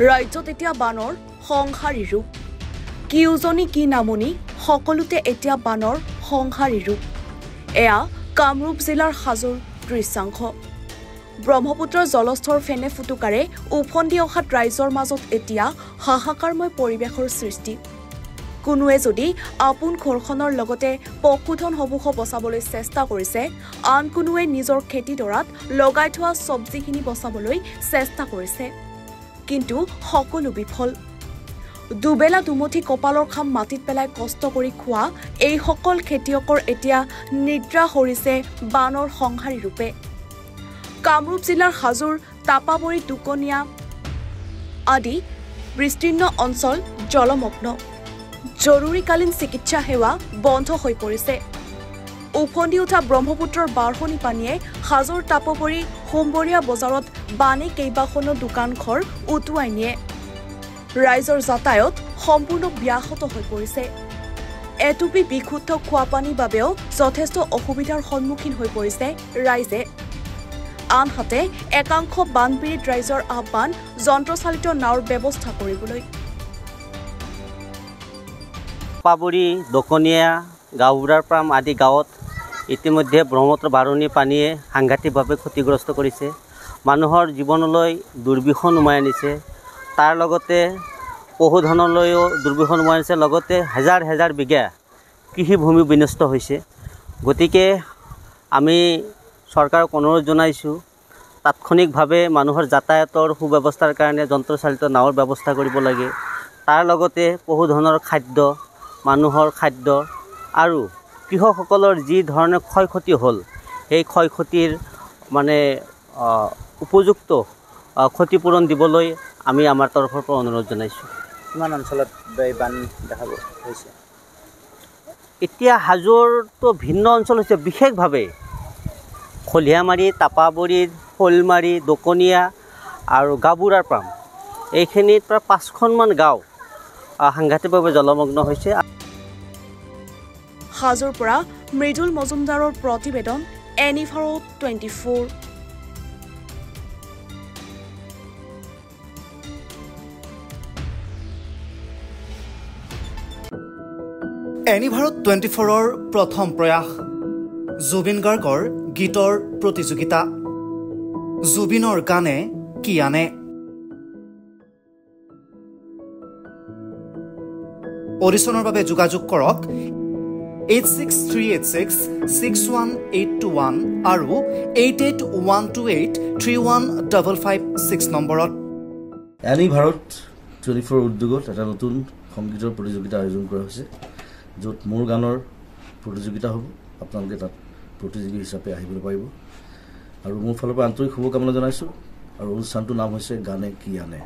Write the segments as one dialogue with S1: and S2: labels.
S1: ৰাজ্যত এতিয়া বানৰ সংহাৰী ৰূপ কি উজনি কি নামনি সকলোতে এতিয়া বানৰ সংহাৰী ৰূপ এয়া কামৰূপ জিলাৰ হাজোৰ দৃশ্যাংশ ব্ৰহ্মপুত্ৰৰ জলস্তৰ ফেনে ফুটুকাৰে উফন্দি অহাত ৰাইজৰ মাজত এতিয়া হাহাকাৰময় পৰিৱেশৰ সৃষ্টি কোনোৱে যদি আপোন ঘৰখনৰ লগতে পশুধন সমূহ বচাবলৈ চেষ্টা কৰিছে আন কোনোৱে নিজৰ খেতিডৰাত লগাই থোৱা সবজিখিনি বচাবলৈ চেষ্টা কৰিছে কিন্তু সকলো বিফল দুবেলা দুমুঠি কপালৰ খাম মাটিত পেলাই কষ্ট কৰি খোৱা এই সকল খেতিয়কৰ এতিয়া নিদ্ৰা হৰিছে বানৰ সংহাৰী ৰূপে কামৰূপ জিলাৰ হাজোৰ তাপাবৰী দুকনিয়া আদি বিস্তীৰ্ণ অঞ্চল জলমগ্ন জৰুৰীকালীন চিকিৎসা সেৱা বন্ধ হৈ পৰিছে উফন্দি উঠা ব্ৰহ্মপুত্ৰৰ বাঢ়নি পানীয়ে হাজোৰ তাপবৰী হোমবৰীয়া বজাৰত বানে কেইবাখনো দোকান ঘৰ উটুৱাই নিয়ে ৰাইজৰ যাতায়ত সম্পূৰ্ণ ব্যাহত হৈ পৰিছে এটুপি বিশুদ্ধ খোৱা পানীৰ বাবেও যথেষ্ট অসুবিধাৰ সন্মুখীন হৈ পৰিছে ৰাইজে আনহাতে একাংশ বানপীড়িত ৰাইজৰ আহ্বান যন্ত্ৰচালিত নাওৰ ব্যৱস্থা কৰিবলৈ
S2: পাবৰী দকনিয়া গাঁওবুঢ়াৰ প্ৰাম আদি গাঁৱত ইতিমধ্যে ব্ৰহ্মপুত্ৰৰ বাঢ়নি পানীয়ে সাংঘাতিকভাৱে ক্ষতিগ্ৰস্ত কৰিছে মানুহৰ জীৱনলৈ দুৰ্বিষহ নুমাই আনিছে তাৰ লগতে পশুধনলৈও দুৰ্বিষহ নুমাই আনিছে লগতে হাজাৰ হাজাৰ বিঘা কৃষিভূমি বিনষ্ট হৈছে গতিকে আমি চৰকাৰক অনুৰোধ জনাইছোঁ তাৎক্ষণিকভাৱে মানুহৰ যাতায়াতৰ সুব্যৱস্থাৰ কাৰণে যন্ত্ৰচালিত নাৱৰ ব্যৱস্থা কৰিব লাগে তাৰ লগতে পশুধনৰ খাদ্য মানুহৰ খাদ্য আৰু কৃষকসকলৰ যি ধৰণে ক্ষয়ক্ষতি হ'ল সেই ক্ষয়ক্ষতিৰ মানে উপযুক্ত ক্ষতিপূৰণ দিবলৈ আমি আমাৰ তৰফৰ পৰা অনুৰোধ জনাইছোঁ
S3: কিমান অঞ্চলত বান দেখা গৈছে
S2: এতিয়া হাজোৰতো ভিন্ন অঞ্চল হৈছে বিশেষভাৱে খলিয়ামাৰী তাপাবৰী শ'লমাৰী দকনিয়া আৰু গাঁওবুঢ়াৰ প্ৰাম এইখিনিত প্ৰায় 5খনমান গাঁও সাংঘাতিকভাৱে জলমগ্ন হৈছে
S1: হাজোৰ পৰা মৃদুল মজুমদাৰৰ প্ৰতিবেদন এনিভাৰো 24
S4: এনিভাৰো 24ৰ প্ৰথম প্ৰয়াস জুবিন গাৰ্গৰ গীতৰ প্ৰতিযোগিতা জুবিনৰ গানে কি আনে অডিশ্যনৰ বাবে যোগাযোগ কৰক 8638661821 আৰু 8812831556 নম্বৰত
S5: এনিভাৰো 24 উদ্যোগত এটা নতুন সংগীতৰ প্ৰতিযোগিতা আয়োজন কৰা হৈছে য'ত মোৰ গানৰ প্ৰতিযোগিতা হ'ব আপোনালোকে তাত প্ৰতিযোগী হিচাপে আহিবলৈ পাৰিব আৰু মোৰ ফালৰ পৰা আন্তৰিক শুভকামনা জনাইছোঁ আৰু অনুষ্ঠানটোৰ নাম হৈছে গানে কি আনে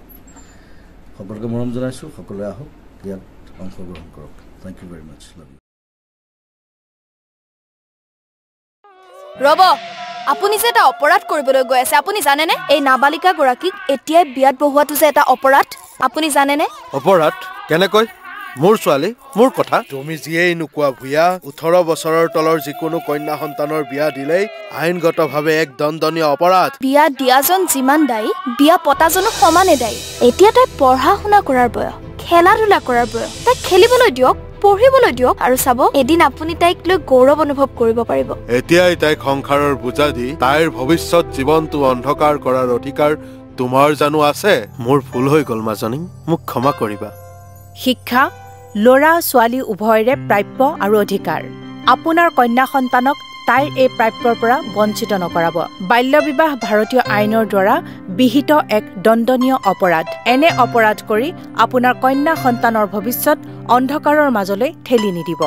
S5: সকলোকে মৰম জনাইছোঁ সকলোৱে আহক ইয়াত অংশগ্ৰহণ কৰক thank you very much love you
S6: ৰব আপুনি যে এটা অপৰাধ কৰিবলৈ গৈ আছে আপুনি জানেনে এই নাবালিকা গৰাকীক এতিয়াই বিয়াত বহোৱাটো যে এটা অপৰাধ আপুনি জানেনে
S7: অপৰাধ কেনেকৈ মোৰ ছোৱালী মোৰ কথা তুমি যিয়েই নোকোৱা ভূঞা 18 বছৰৰ তলৰ যিকোনো কন্যা সন্তানৰ বিয়া দিলেই আইনগতভাৱে এক দণ্ডনীয় অপৰাধ
S6: বিয়া দিয়াজন যিমান দায়ী বিয়া পতাজনো সমানে দায়ী এতিয়া তাই পঢ়া শুনা কৰাৰ বয়স খেলা ধূলা কৰাৰ বয়স তাই খেলিবলৈ দিয়ক পঢ়িবলৈ দিয়ক আৰু চাব এদিন আপুনি তাইক লৈ গৌৰৱ অনুভৱ কৰিব পাৰিব
S7: এতিয়াই তাইক সংসাৰৰ বোজা দি তাইৰ ভৱিষ্যত জীৱনটো অন্ধকাৰ কৰাৰ অধিকাৰ তোমাৰ জানো আছে মোৰ ভুল হৈ গ'ল মাজনী মোক ক্ষমা কৰিবা
S8: শিক্ষা ল'ৰা ছোৱালী উভয়ৰে প্ৰাপ্য আৰু অধিকাৰ আপোনাৰ কন্যা সন্তানক তাইৰ এই প্ৰাপ্যৰ পৰা বঞ্চিত নকৰাব বাল্য বিবাহ ভাৰতীয় আইনৰ দ্বাৰা বিহিত এক দণ্ডনীয় অপৰাধ এনে অপৰাধ কৰি আপোনাৰ কন্যা সন্তানৰ ভৱিষ্যত অন্ধকাৰৰ মাজলৈ ঠেলি নিদিব